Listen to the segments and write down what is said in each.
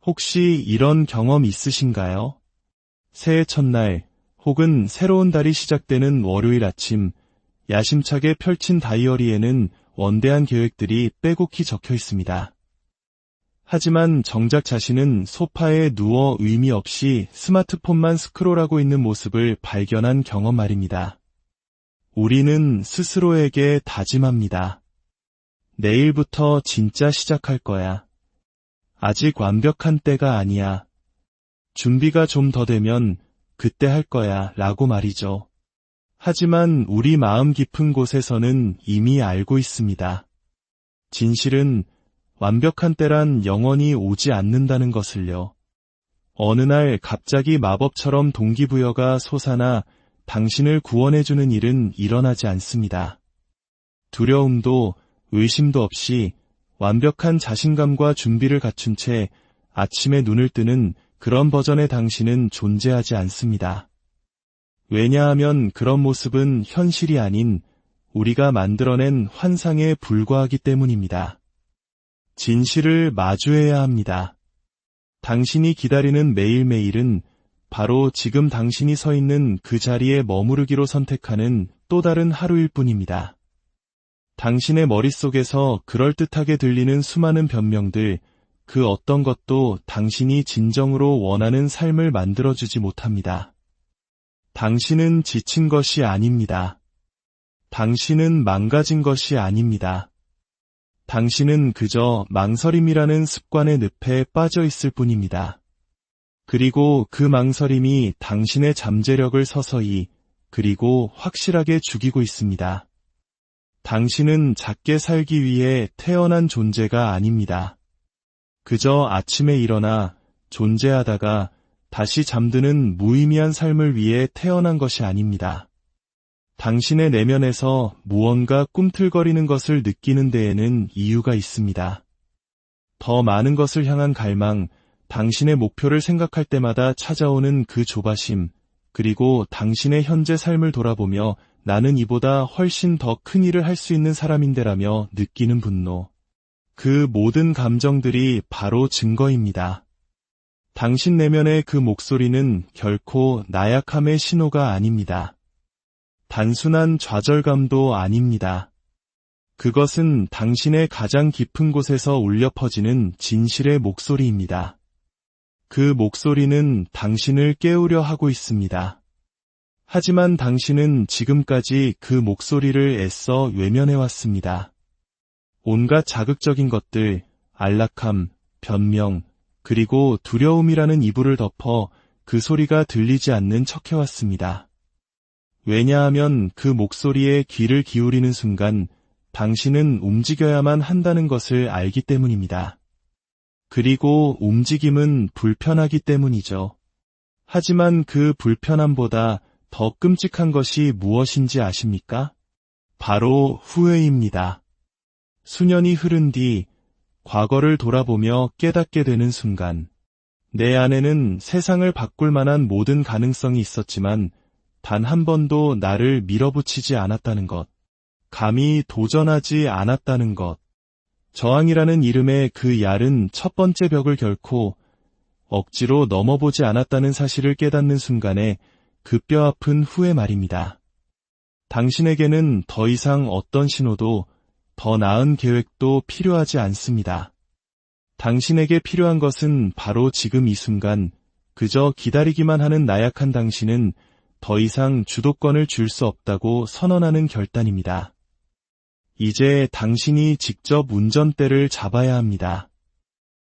혹시 이런 경험 있으신가요? 새해 첫날 혹은 새로운 달이 시작되는 월요일 아침, 야심차게 펼친 다이어리에는 원대한 계획들이 빼곡히 적혀 있습니다. 하지만 정작 자신은 소파에 누워 의미 없이 스마트폰만 스크롤하고 있는 모습을 발견한 경험 말입니다. 우리는 스스로에게 다짐합니다. 내일부터 진짜 시작할 거야. 아직 완벽한 때가 아니야. 준비가 좀 더 되면 그때 할 거야 라고 말이죠. 하지만 우리 마음 깊은 곳에서는 이미 알고 있습니다. 진실은 완벽한 때란 영원히 오지 않는다는 것을요. 어느 날 갑자기 마법처럼 동기부여가 솟아나 당신을 구원해주는 일은 일어나지 않습니다. 두려움도 의심도 없이 완벽한 자신감과 준비를 갖춘 채 아침에 눈을 뜨는 그런 버전의 당신은 존재하지 않습니다. 왜냐하면 그런 모습은 현실이 아닌 우리가 만들어낸 환상에 불과하기 때문입니다. 진실을 마주해야 합니다. 당신이 기다리는 매일매일은 바로 지금 당신이 서 있는 그 자리에 머무르기로 선택하는 또 다른 하루일 뿐입니다. 당신의 머릿속에서 그럴듯하게 들리는 수많은 변명들, 그 어떤 것도 당신이 진정으로 원하는 삶을 만들어주지 못합니다. 당신은 지친 것이 아닙니다. 당신은 망가진 것이 아닙니다. 당신은 그저 망설임이라는 습관의 늪에 빠져 있을 뿐입니다. 그리고 그 망설임이 당신의 잠재력을 서서히 그리고 확실하게 죽이고 있습니다. 당신은 작게 살기 위해 태어난 존재가 아닙니다. 그저 아침에 일어나 존재하다가 다시 잠드는 무의미한 삶을 위해 태어난 것이 아닙니다. 당신의 내면에서 무언가 꿈틀거리는 것을 느끼는 데에는 이유가 있습니다. 더 많은 것을 향한 갈망, 당신의 목표를 생각할 때마다 찾아오는 그 조바심, 그리고 당신의 현재 삶을 돌아보며 나는 이보다 훨씬 더 큰 일을 할 수 있는 사람인데라며 느끼는 분노. 그 모든 감정들이 바로 증거입니다. 당신 내면의 그 목소리는 결코 나약함의 신호가 아닙니다. 단순한 좌절감도 아닙니다. 그것은 당신의 가장 깊은 곳에서 울려 퍼지는 진실의 목소리입니다. 그 목소리는 당신을 깨우려 하고 있습니다. 하지만 당신은 지금까지 그 목소리를 애써 외면해왔습니다. 온갖 자극적인 것들, 안락함, 변명, 그리고 두려움이라는 이불을 덮어 그 소리가 들리지 않는 척해왔습니다. 왜냐하면 그 목소리에 귀를 기울이는 순간 당신은 움직여야만 한다는 것을 알기 때문입니다. 그리고 움직임은 불편하기 때문이죠. 하지만 그 불편함보다 더 끔찍한 것이 무엇인지 아십니까? 바로 후회입니다. 수년이 흐른 뒤 과거를 돌아보며 깨닫게 되는 순간, 내 안에는 세상을 바꿀 만한 모든 가능성이 있었지만 단 한 번도 나를 밀어붙이지 않았다는 것, 감히 도전하지 않았다는 것, 저항이라는 이름의 그 얇은 첫 번째 벽을 결코 억지로 넘어보지 않았다는 사실을 깨닫는 순간에 그 뼈아픈 후회 말입니다. 당신에게는 더 이상 어떤 신호도 더 나은 계획도 필요하지 않습니다. 당신에게 필요한 것은 바로 지금 이 순간, 그저 기다리기만 하는 나약한 당신은 더 이상 주도권을 줄 수 없다고 선언하는 결단입니다. 이제 당신이 직접 운전대를 잡아야 합니다.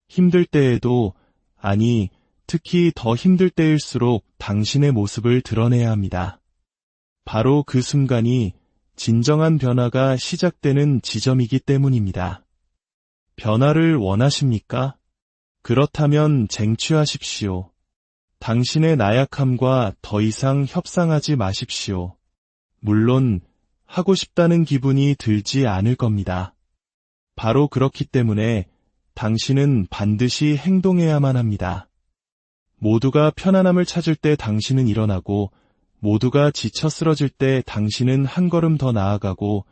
힘들 때에도, 아니, 특히 더 힘들 때일수록 당신의 모습을 드러내야 합니다. 바로 그 순간이 진정한 변화가 시작되는 지점이기 때문입니다. 변화를 원하십니까? 그렇다면 쟁취하십시오. 당신의 나약함과 더 이상 협상하지 마십시오. 물론 하고 싶다는 기분이 들지 않을 겁니다. 바로 그렇기 때문에 당신은 반드시 행동해야만 합니다. 모두가 편안함을 찾을 때 당신은 일어나고, 모두가 지쳐 쓰러질 때 당신은 한 걸음 더 나아가고,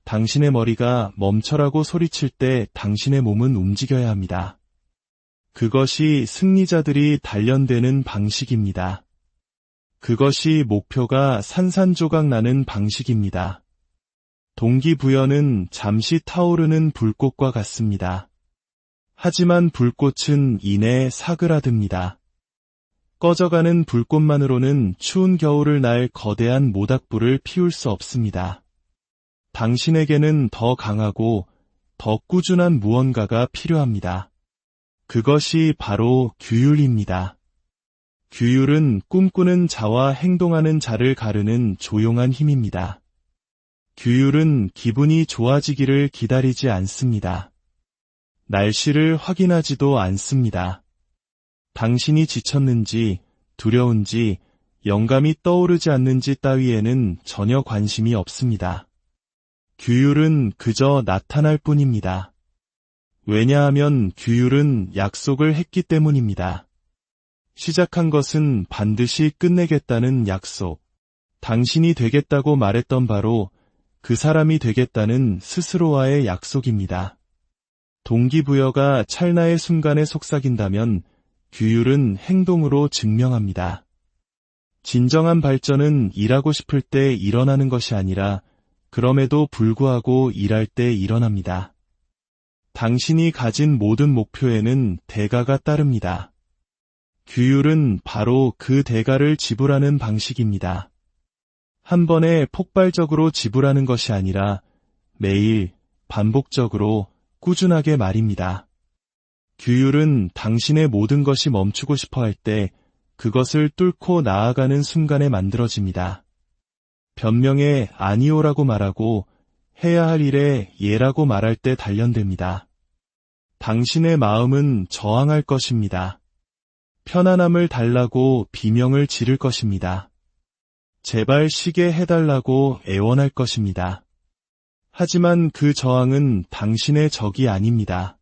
당신의 머리가 멈춰라고 소리칠 때 당신의 몸은 움직여야 합니다. 그것이 승리자들이 단련되는 방식입니다. 그것이 목표가 산산조각 나는 방식입니다. 동기부여는 잠시 타오르는 불꽃과 같습니다. 하지만 불꽃은 이내 사그라듭니다. 꺼져가는 불꽃만으로는 추운 겨울을 날 거대한 모닥불을 피울 수 없습니다. 당신에게는 더 강하고 더 꾸준한 무언가가 필요합니다. 그것이 바로 규율입니다. 규율은 꿈꾸는 자와 행동하는 자를 가르는 조용한 힘입니다. 규율은 기분이 좋아지기를 기다리지 않습니다. 날씨를 확인하지도 않습니다. 당신이 지쳤는지, 두려운지, 영감이 떠오르지 않는지 따위에는 전혀 관심이 없습니다. 규율은 그저 나타날 뿐입니다. 왜냐하면 규율은 약속을 했기 때문입니다. 시작한 것은 반드시 끝내겠다는 약속. 당신이 되겠다고 말했던 바로 그 사람이 되겠다는 스스로와의 약속입니다. 동기부여가 찰나의 순간에 속삭인다면 규율은 행동으로 증명합니다. 진정한 발전은 일하고 싶을 때 일어나는 것이 아니라 그럼에도 불구하고 일할 때 일어납니다. 당신이 가진 모든 목표에는 대가가 따릅니다. 규율은 바로 그 대가를 지불하는 방식입니다. 한 번에 폭발적으로 지불하는 것이 아니라 매일 반복적으로 꾸준하게 말입니다. 규율은 당신의 모든 것이 멈추고 싶어 할 때 그것을 뚫고 나아가는 순간에 만들어집니다. 변명에 아니오라고 말하고 해야 할 일에 예라고 말할 때 단련됩니다. 당신의 마음은 저항할 것입니다. 편안함을 달라고 비명을 지를 것입니다. 제발 쉬게 해달라고 애원할 것입니다. 하지만 그 저항은 당신의 적이 아닙니다.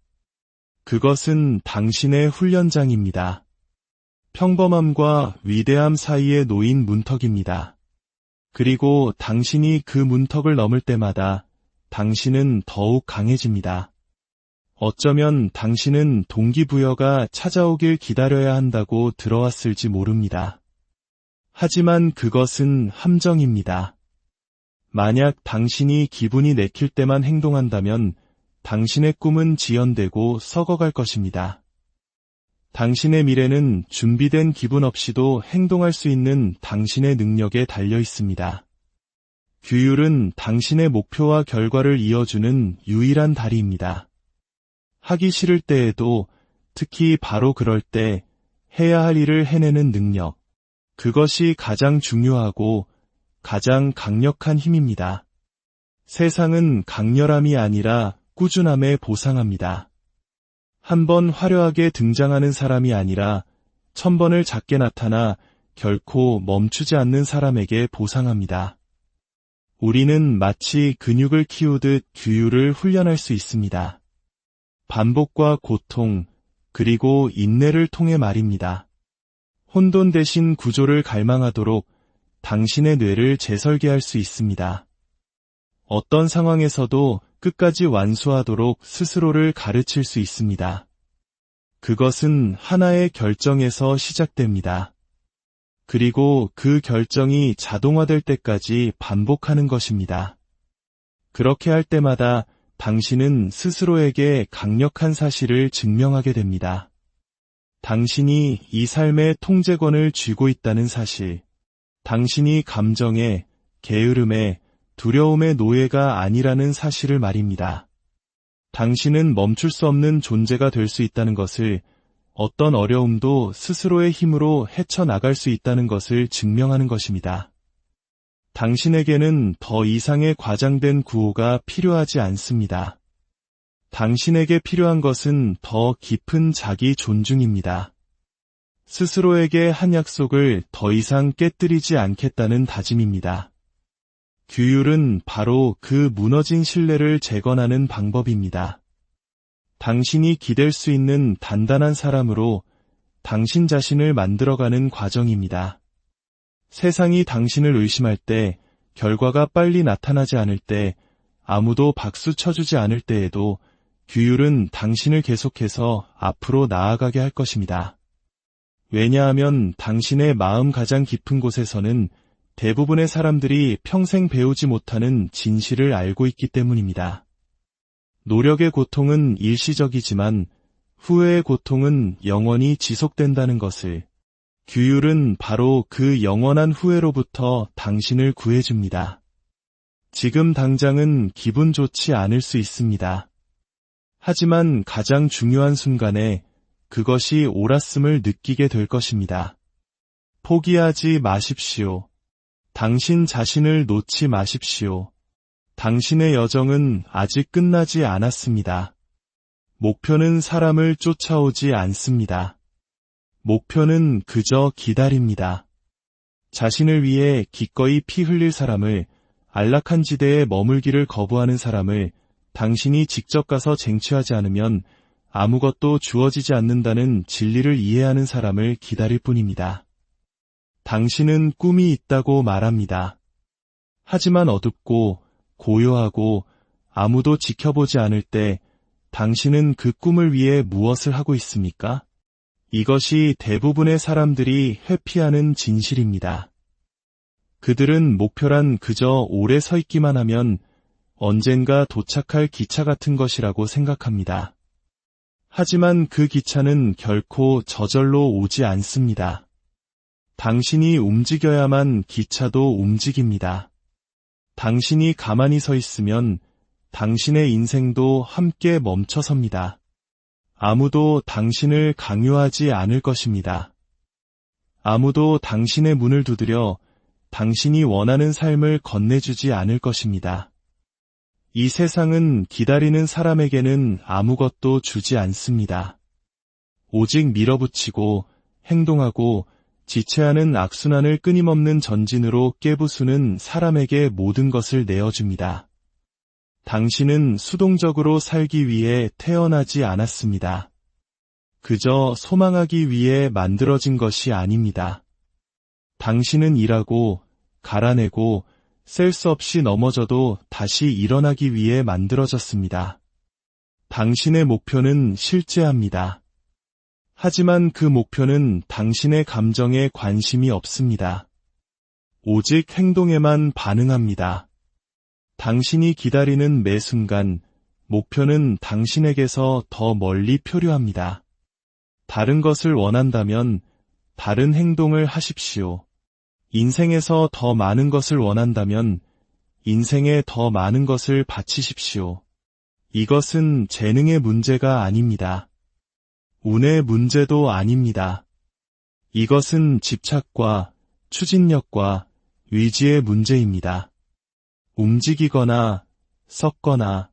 그것은 당신의 훈련장입니다. 평범함과 위대함 사이에 놓인 문턱입니다. 그리고 당신이 그 문턱을 넘을 때마다 당신은 더욱 강해집니다. 어쩌면 당신은 동기부여가 찾아오길 기다려야 한다고 들어왔을지 모릅니다. 하지만 그것은 함정입니다. 만약 당신이 기분이 내킬 때만 행동한다면 당신의 꿈은 지연되고 썩어갈 것입니다. 당신의 미래는 준비된 기분 없이도 행동할 수 있는 당신의 능력에 달려 있습니다. 규율은 당신의 목표와 결과를 이어주는 유일한 다리입니다. 하기 싫을 때에도, 특히 바로 그럴 때 해야 할 일을 해내는 능력. 그것이 가장 중요하고 가장 강력한 힘입니다. 세상은 강렬함이 아니라 꾸준함에 보상합니다. 한 번 화려하게 등장하는 사람이 아니라 1000번을 작게 나타나 결코 멈추지 않는 사람에게 보상합니다. 우리는 마치 근육을 키우듯 규율을 훈련할 수 있습니다. 반복과 고통, 그리고 인내를 통해 말입니다. 혼돈 대신 구조를 갈망하도록 당신의 뇌를 재설계할 수 있습니다. 어떤 상황에서도 끝까지 완수하도록 스스로를 가르칠 수 있습니다. 그것은 하나의 결정에서 시작됩니다. 그리고 그 결정이 자동화될 때까지 반복하는 것입니다. 그렇게 할 때마다 당신은 스스로에게 강력한 사실을 증명하게 됩니다. 당신이 이 삶의 통제권을 쥐고 있다는 사실, 당신이 감정의, 게으름의, 두려움의 노예가 아니라는 사실을 말입니다. 당신은 멈출 수 없는 존재가 될 수 있다는 것을, 어떤 어려움도 스스로의 힘으로 헤쳐나갈 수 있다는 것을 증명하는 것입니다. 당신에게는 더 이상의 과장된 구호가 필요하지 않습니다. 당신에게 필요한 것은 더 깊은 자기 존중입니다. 스스로에게 한 약속을 더 이상 깨뜨리지 않겠다는 다짐입니다. 규율은 바로 그 무너진 신뢰를 재건하는 방법입니다. 당신이 기댈 수 있는 단단한 사람으로 당신 자신을 만들어가는 과정입니다. 세상이 당신을 의심할 때, 결과가 빨리 나타나지 않을 때, 아무도 박수 쳐주지 않을 때에도 규율은 당신을 계속해서 앞으로 나아가게 할 것입니다. 왜냐하면 당신의 마음 가장 깊은 곳에서는 대부분의 사람들이 평생 배우지 못하는 진실을 알고 있기 때문입니다. 노력의 고통은 일시적이지만 후회의 고통은 영원히 지속된다는 것을, 규율은 바로 그 영원한 후회로부터 당신을 구해줍니다. 지금 당장은 기분 좋지 않을 수 있습니다. 하지만 가장 중요한 순간에 그것이 옳았음을 느끼게 될 것입니다. 포기하지 마십시오. 당신 자신을 놓지 마십시오. 당신의 여정은 아직 끝나지 않았습니다. 목표는 사람을 쫓아오지 않습니다. 목표는 그저 기다립니다. 자신을 위해 기꺼이 피 흘릴 사람을, 안락한 지대에 머물기를 거부하는 사람을 당신이 직접 가서 쟁취하지 않으면 아무것도 주어지지 않는다는 진리를 이해하는 사람을 기다릴 뿐입니다. 당신은 꿈이 있다고 말합니다. 하지만 어둡고 고요하고 아무도 지켜보지 않을 때 당신은 그 꿈을 위해 무엇을 하고 있습니까? 이것이 대부분의 사람들이 회피하는 진실입니다. 그들은 목표란 그저 오래 서 있기만 하면 언젠가 도착할 기차 같은 것이라고 생각합니다. 하지만 그 기차는 결코 저절로 오지 않습니다. 당신이 움직여야만 기차도 움직입니다. 당신이 가만히 서 있으면 당신의 인생도 함께 멈춰섭니다. 아무도 당신을 강요하지 않을 것입니다. 아무도 당신의 문을 두드려 당신이 원하는 삶을 건네주지 않을 것입니다. 이 세상은 기다리는 사람에게는 아무것도 주지 않습니다. 오직 밀어붙이고 행동하고 지체하는 악순환을 끊임없는 전진으로 깨부수는 사람에게 모든 것을 내어줍니다. 당신은 수동적으로 살기 위해 태어나지 않았습니다. 그저 소망하기 위해 만들어진 것이 아닙니다. 당신은 일하고, 갈아내고, 셀 수 없이 넘어져도 다시 일어나기 위해 만들어졌습니다. 당신의 목표는 실제합니다. 하지만 그 목표는 당신의 감정에 관심이 없습니다. 오직 행동에만 반응합니다. 당신이 기다리는 매 순간, 목표는 당신에게서 더 멀리 표류합니다. 다른 것을 원한다면 다른 행동을 하십시오. 인생에서 더 많은 것을 원한다면 인생에 더 많은 것을 바치십시오. 이것은 재능의 문제가 아닙니다. 운의 문제도 아닙니다. 이것은 집착과 추진력과 의지의 문제입니다. 움직이거나 섞거나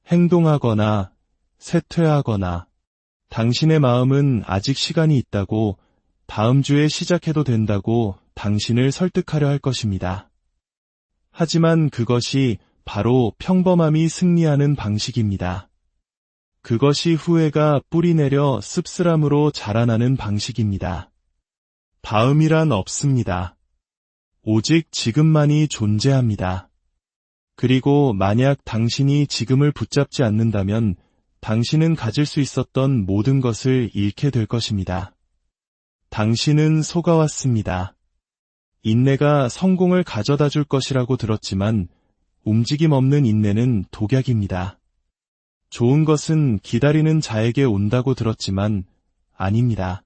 행동하거나 쇠퇴하거나 당신의 마음은 아직 시간이 있다고, 다음 주에 시작해도 된다고 당신을 설득하려 할 것입니다. 하지만 그것이 바로 평범함이 승리하는 방식입니다. 그것이 후회가 뿌리내려 씁쓸함으로 자라나는 방식입니다. 다음이란 없습니다. 오직 지금만이 존재합니다. 그리고 만약 당신이 지금을 붙잡지 않는다면 당신은 가질 수 있었던 모든 것을 잃게 될 것입니다. 당신은 속아왔습니다. 인내가 성공을 가져다 줄 것이라고 들었지만 움직임 없는 인내는 독약입니다. 좋은 것은 기다리는 자에게 온다고 들었지만 아닙니다.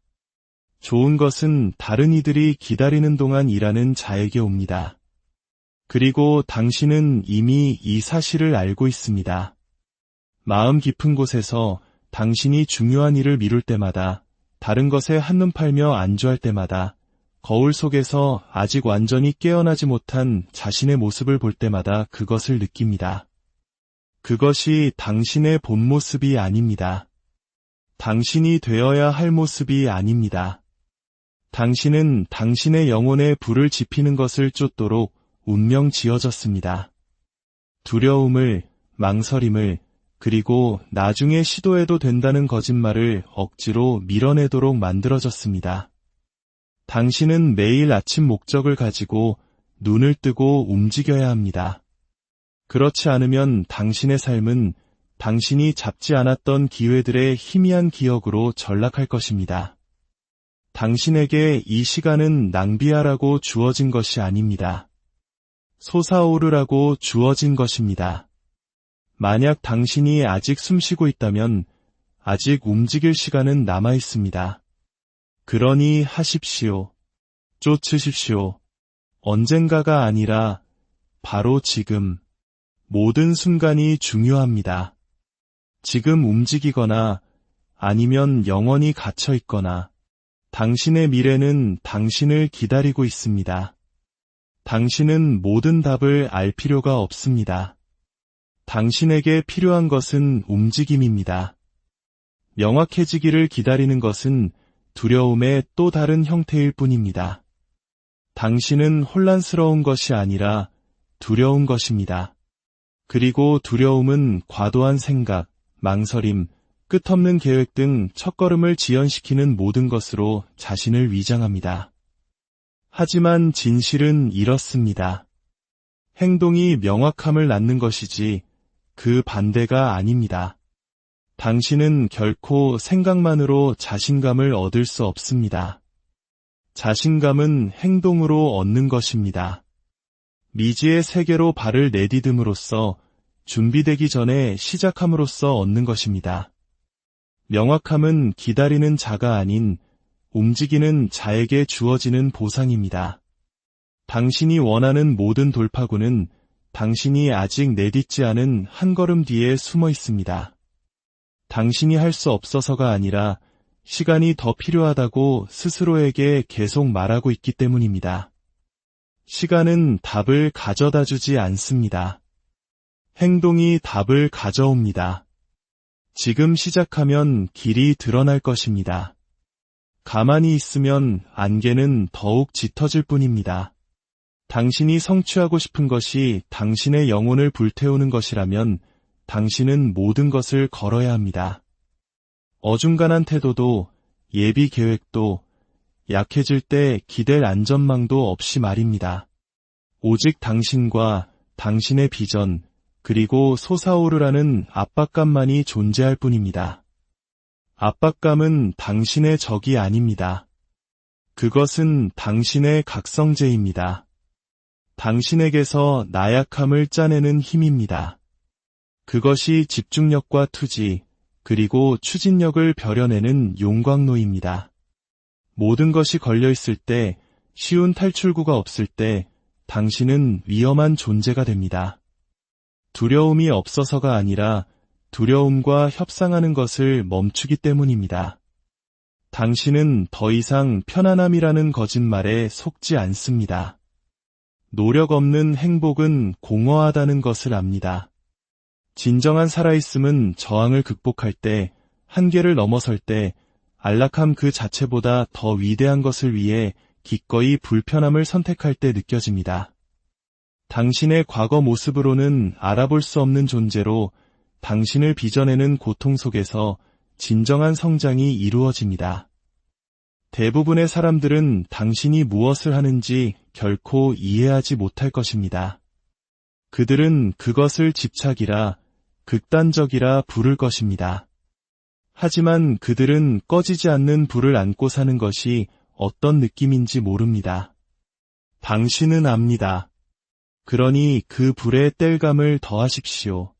좋은 것은 다른 이들이 기다리는 동안 일하는 자에게 옵니다. 그리고 당신은 이미 이 사실을 알고 있습니다. 마음 깊은 곳에서 당신이 중요한 일을 미룰 때마다, 다른 것에 한눈 팔며 안주할 때마다, 거울 속에서 아직 완전히 깨어나지 못한 자신의 모습을 볼 때마다 그것을 느낍니다. 그것이 당신의 본 모습이 아닙니다. 당신이 되어야 할 모습이 아닙니다. 당신은 당신의 영혼에 불을 지피는 것을 쫓도록 운명 지어졌습니다. 두려움을, 망설임을, 그리고 나중에 시도해도 된다는 거짓말을 억지로 밀어내도록 만들어졌습니다. 당신은 매일 아침 목적을 가지고 눈을 뜨고 움직여야 합니다. 그렇지 않으면 당신의 삶은 당신이 잡지 않았던 기회들의 희미한 기억으로 전락할 것입니다. 당신에게 이 시간은 낭비하라고 주어진 것이 아닙니다. 솟아오르라고 주어진 것입니다. 만약 당신이 아직 숨쉬고 있다면 아직 움직일 시간은 남아 있습니다. 그러니 하십시오. 쫓으십시오. 언젠가가 아니라 바로 지금. 모든 순간이 중요합니다. 지금 움직이거나 아니면 영원히 갇혀 있거나 당신의 미래는 당신을 기다리고 있습니다. 당신은 모든 답을 알 필요가 없습니다. 당신에게 필요한 것은 움직임입니다. 명확해지기를 기다리는 것은 두려움의 또 다른 형태일 뿐입니다. 당신은 혼란스러운 것이 아니라 두려운 것입니다. 그리고 두려움은 과도한 생각, 망설임, 끝없는 계획 등 첫걸음을 지연시키는 모든 것으로 자신을 위장합니다. 하지만 진실은 이렇습니다. 행동이 명확함을 낳는 것이지 그 반대가 아닙니다. 당신은 결코 생각만으로 자신감을 얻을 수 없습니다. 자신감은 행동으로 얻는 것입니다. 미지의 세계로 발을 내디듬으로써 준비되기 전에 시작함으로써 얻는 것입니다. 명확함은 기다리는 자가 아닌 움직이는 자에게 주어지는 보상입니다. 당신이 원하는 모든 돌파구는 당신이 아직 내딛지 않은 한 걸음 뒤에 숨어 있습니다. 당신이 할 수 없어서가 아니라 시간이 더 필요하다고 스스로에게 계속 말하고 있기 때문입니다. 시간은 답을 가져다 주지 않습니다. 행동이 답을 가져옵니다. 지금 시작하면 길이 드러날 것입니다. 가만히 있으면 안개는 더욱 짙어질 뿐입니다. 당신이 성취하고 싶은 것이 당신의 영혼을 불태우는 것이라면 당신은 모든 것을 걸어야 합니다. 어중간한 태도도 예비 계획도 약해질 때 기댈 안전망도 없이 말입니다. 오직 당신과 당신의 비전 그리고 솟아오르라는 압박감만이 존재할 뿐입니다. 압박감은 당신의 적이 아닙니다. 그것은 당신의 각성제입니다. 당신에게서 나약함을 짜내는 힘입니다. 그것이 집중력과 투지, 그리고 추진력을 벼려내는 용광로입니다. 모든 것이 걸려있을 때, 쉬운 탈출구가 없을 때, 당신은 위험한 존재가 됩니다. 두려움이 없어서가 아니라 두려움과 협상하는 것을 멈추기 때문입니다. 당신은 더 이상 편안함이라는 거짓말에 속지 않습니다. 노력 없는 행복은 공허하다는 것을 압니다. 진정한 살아있음은 저항을 극복할 때, 한계를 넘어설 때, 안락함 그 자체보다 더 위대한 것을 위해 기꺼이 불편함을 선택할 때 느껴집니다. 당신의 과거 모습으로는 알아볼 수 없는 존재로 당신을 빚어내는 고통 속에서 진정한 성장이 이루어집니다. 대부분의 사람들은 당신이 무엇을 하는지 결코 이해하지 못할 것입니다. 그들은 그것을 집착이라, 극단적이라 부를 것입니다. 하지만 그들은 꺼지지 않는 불을 안고 사는 것이 어떤 느낌인지 모릅니다. 당신은 압니다. 그러니 그 불에 땔감을 더하십시오.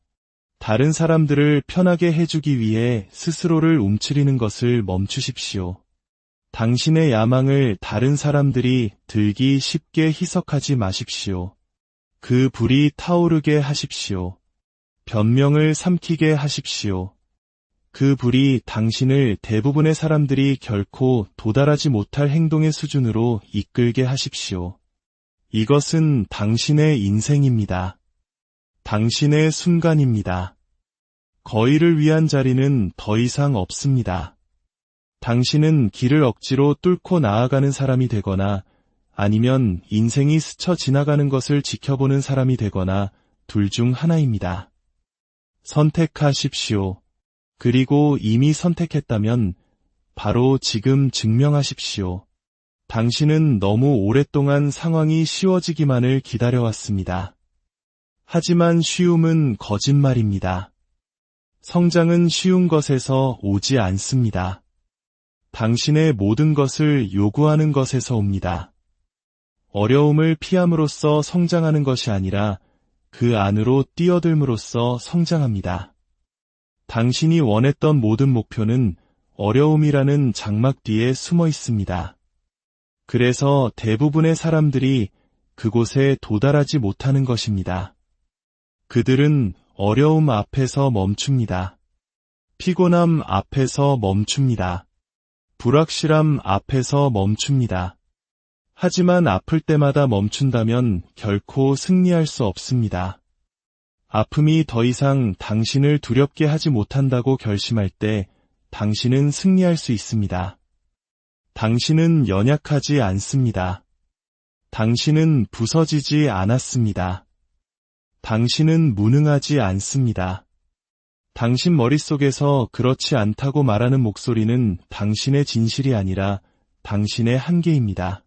다른 사람들을 편하게 해주기 위해 스스로를 움츠리는 것을 멈추십시오. 당신의 야망을 다른 사람들이 들기 쉽게 희석하지 마십시오. 그 불이 타오르게 하십시오. 변명을 삼키게 하십시오. 그 불이 당신을 대부분의 사람들이 결코 도달하지 못할 행동의 수준으로 이끌게 하십시오. 이것은 당신의 인생입니다. 당신의 순간입니다. 거의를 위한 자리는 더 이상 없습니다. 당신은 길을 억지로 뚫고 나아가는 사람이 되거나 아니면 인생이 스쳐 지나가는 것을 지켜보는 사람이 되거나 둘 중 하나입니다. 선택하십시오. 그리고 이미 선택했다면 바로 지금 증명하십시오. 당신은 너무 오랫동안 상황이 쉬워지기만을 기다려왔습니다. 하지만 쉬움은 거짓말입니다. 성장은 쉬운 것에서 오지 않습니다. 당신의 모든 것을 요구하는 것에서 옵니다. 어려움을 피함으로써 성장하는 것이 아니라 그 안으로 뛰어들므로써 성장합니다. 당신이 원했던 모든 목표는 어려움이라는 장막 뒤에 숨어 있습니다. 그래서 대부분의 사람들이 그곳에 도달하지 못하는 것입니다. 그들은 어려움 앞에서 멈춥니다. 피곤함 앞에서 멈춥니다. 불확실함 앞에서 멈춥니다. 하지만 아플 때마다 멈춘다면 결코 승리할 수 없습니다. 아픔이 더 이상 당신을 두렵게 하지 못한다고 결심할 때 당신은 승리할 수 있습니다. 당신은 연약하지 않습니다. 당신은 부서지지 않았습니다. 당신은 무능하지 않습니다. 당신 머릿속에서 그렇지 않다고 말하는 목소리는 당신의 진실이 아니라 당신의 한계입니다.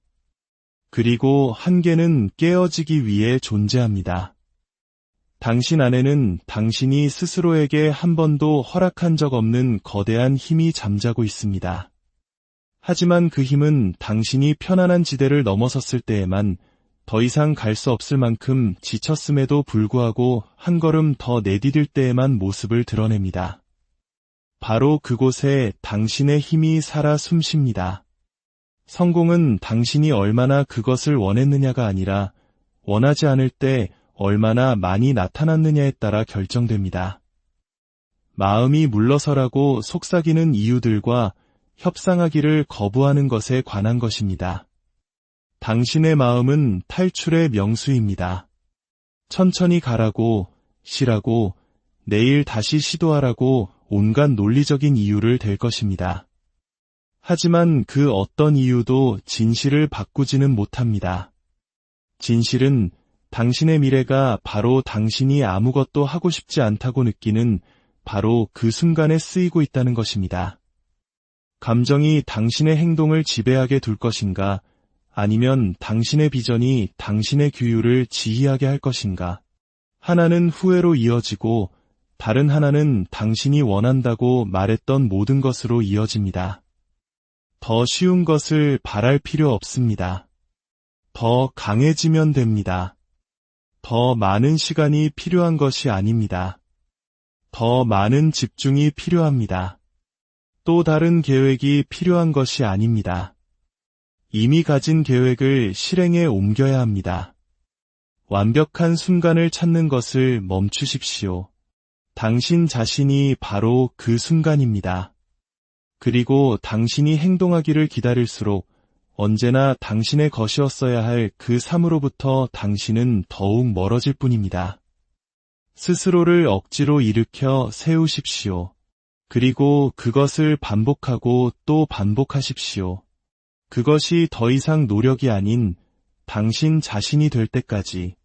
그리고 한계는 깨어지기 위해 존재합니다. 당신 안에는 당신이 스스로에게 한 번도 허락한 적 없는 거대한 힘이 잠자고 있습니다. 하지만 그 힘은 당신이 편안한 지대를 넘어섰을 때에만 더 이상 갈 수 없을 만큼 지쳤음에도 불구하고 한 걸음 더 내디딜 때에만 모습을 드러냅니다. 바로 그곳에 당신의 힘이 살아 숨쉽니다. 성공은 당신이 얼마나 그것을 원했느냐가 아니라 원하지 않을 때 얼마나 많이 나타났느냐에 따라 결정됩니다. 마음이 물러서라고 속삭이는 이유들과 협상하기를 거부하는 것에 관한 것입니다. 당신의 마음은 탈출의 명수입니다. 천천히 가라고, 쉬라고, 내일 다시 시도하라고 온갖 논리적인 이유를 댈 것입니다. 하지만 그 어떤 이유도 진실을 바꾸지는 못합니다. 진실은 당신의 미래가 바로 당신이 아무것도 하고 싶지 않다고 느끼는 바로 그 순간에 쓰이고 있다는 것입니다. 감정이 당신의 행동을 지배하게 둘 것인가, 아니면 당신의 비전이 당신의 규율을 지휘하게 할 것인가. 하나는 후회로 이어지고 다른 하나는 당신이 원한다고 말했던 모든 것으로 이어집니다. 더 쉬운 것을 바랄 필요 없습니다. 더 강해지면 됩니다. 더 많은 시간이 필요한 것이 아닙니다. 더 많은 집중이 필요합니다. 또 다른 계획이 필요한 것이 아닙니다. 이미 가진 계획을 실행에 옮겨야 합니다. 완벽한 순간을 찾는 것을 멈추십시오. 당신 자신이 바로 그 순간입니다. 그리고 당신이 행동하기를 기다릴수록 언제나 당신의 것이었어야 할 그 삶으로부터 당신은 더욱 멀어질 뿐입니다. 스스로를 억지로 일으켜 세우십시오. 그리고 그것을 반복하고 또 반복하십시오. 그것이 더 이상 노력이 아닌 당신 자신이 될 때까지.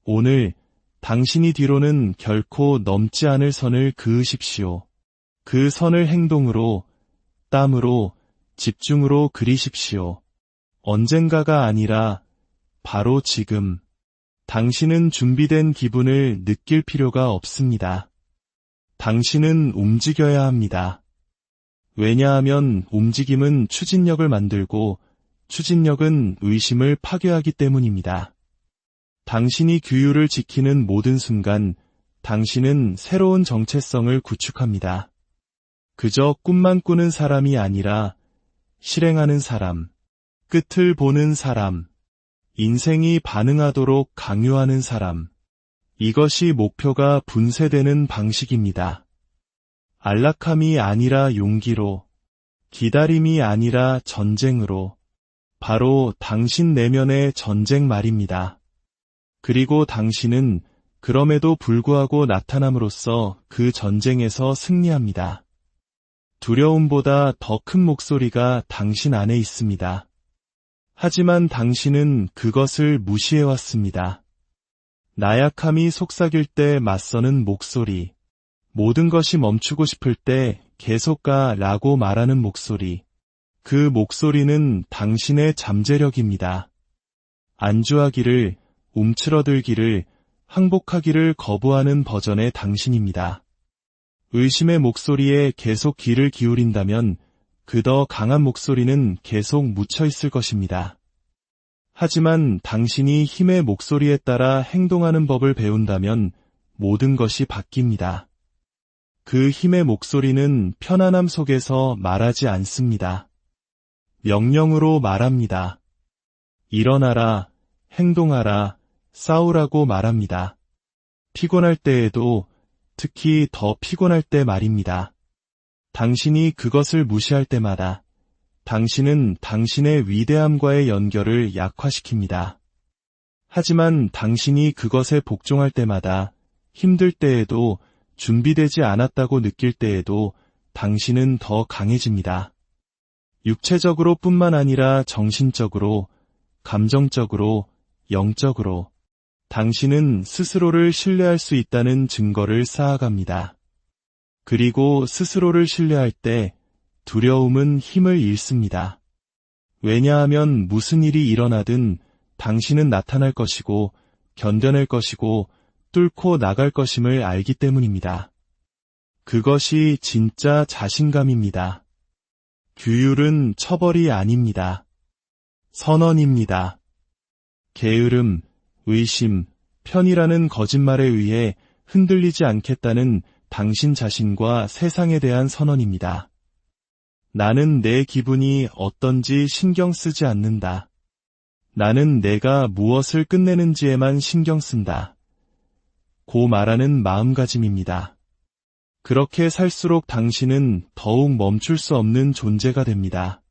오늘 당신이 뒤로는 결코 넘지 않을 선을 그으십시오. 그 선을 행동으로, 땀으로, 집중으로 그리십시오. 언젠가가 아니라 바로 지금. 당신은 준비된 기분을 느낄 필요가 없습니다. 당신은 움직여야 합니다. 왜냐하면 움직임은 추진력을 만들고 추진력은 의심을 파괴하기 때문입니다. 당신이 규율을 지키는 모든 순간 당신은 새로운 정체성을 구축합니다. 그저 꿈만 꾸는 사람이 아니라 실행하는 사람, 끝을 보는 사람, 인생이 반응하도록 강요하는 사람. 이것이 목표가 분쇄되는 방식입니다. 안락함이 아니라 용기로, 기다림이 아니라 전쟁으로, 바로 당신 내면의 전쟁 말입니다. 그리고 당신은 그럼에도 불구하고 나타남으로써 그 전쟁에서 승리합니다. 두려움보다 더 큰 목소리가 당신 안에 있습니다. 하지만 당신은 그것을 무시해왔습니다. 나약함이 속삭일 때 맞서는 목소리, 모든 것이 멈추고 싶을 때 계속 가라고 말하는 목소리, 그 목소리는 당신의 잠재력입니다. 안주하기를, 움츠러들기를, 항복하기를 거부하는 버전의 당신입니다. 의심의 목소리에 계속 귀를 기울인다면 그 더 강한 목소리는 계속 묻혀 있을 것입니다. 하지만 당신이 힘의 목소리에 따라 행동하는 법을 배운다면 모든 것이 바뀝니다. 그 힘의 목소리는 편안함 속에서 말하지 않습니다. 명령으로 말합니다. 일어나라, 행동하라, 싸우라고 말합니다. 피곤할 때에도, 특히 더 피곤할 때 말입니다. 당신이 그것을 무시할 때마다 당신은 당신의 위대함과의 연결을 약화시킵니다. 하지만 당신이 그것에 복종할 때마다 힘들 때에도 준비되지 않았다고 느낄 때에도 당신은 더 강해집니다. 육체적으로 뿐만 아니라 정신적으로, 감정적으로, 영적으로 당신은 스스로를 신뢰할 수 있다는 증거를 쌓아갑니다. 그리고 스스로를 신뢰할 때 두려움은 힘을 잃습니다. 왜냐하면 무슨 일이 일어나든 당신은 나타날 것이고 견뎌낼 것이고 뚫고 나갈 것임을 알기 때문입니다. 그것이 진짜 자신감입니다. 규율은 처벌이 아닙니다. 선언입니다. 게으름, 의심, 편이라는 거짓말에 의해 흔들리지 않겠다는 당신 자신과 세상에 대한 선언입니다. 나는 내 기분이 어떤지 신경 쓰지 않는다. 나는 내가 무엇을 끝내는지에만 신경 쓴다. 고 말하는 마음가짐입니다. 그렇게 살수록 당신은 더욱 멈출 수 없는 존재가 됩니다.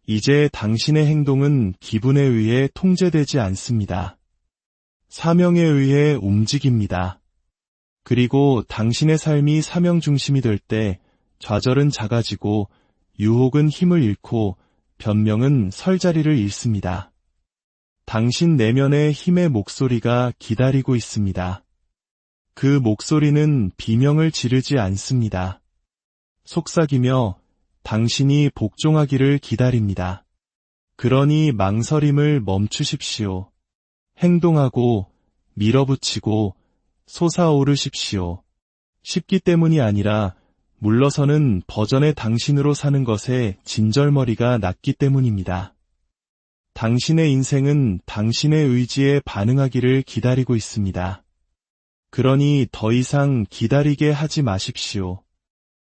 이제 당신의 행동은 기분에 의해 통제되지 않습니다. 사명에 의해 움직입니다. 그리고 당신의 삶이 사명 중심이 될 때 좌절은 작아지고 유혹은 힘을 잃고 변명은 설 자리를 잃습니다. 당신 내면의 힘의 목소리가 기다리고 있습니다. 그 목소리는 비명을 지르지 않습니다. 속삭이며 당신이 복종하기를 기다립니다. 그러니 망설임을 멈추십시오. 행동하고 밀어붙이고 솟아오르십시오. 쉽기 때문이 아니라 물러서는 버전의 당신으로 사는 것에 진절머리가 났기 때문입니다. 당신의 인생은 당신의 의지에 반응하기를 기다리고 있습니다. 그러니 더 이상 기다리게 하지 마십시오.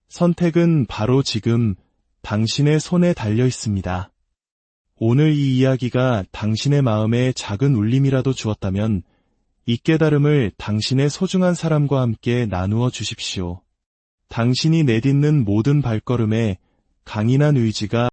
선택은 바로 지금 당신의 손에 달려 있습니다. 오늘 이 이야기가 당신의 마음에 작은 울림이라도 주었다면 이 깨달음을 당신의 소중한 사람과 함께 나누어 주십시오. 당신이 내딛는 모든 발걸음에 강인한 의지가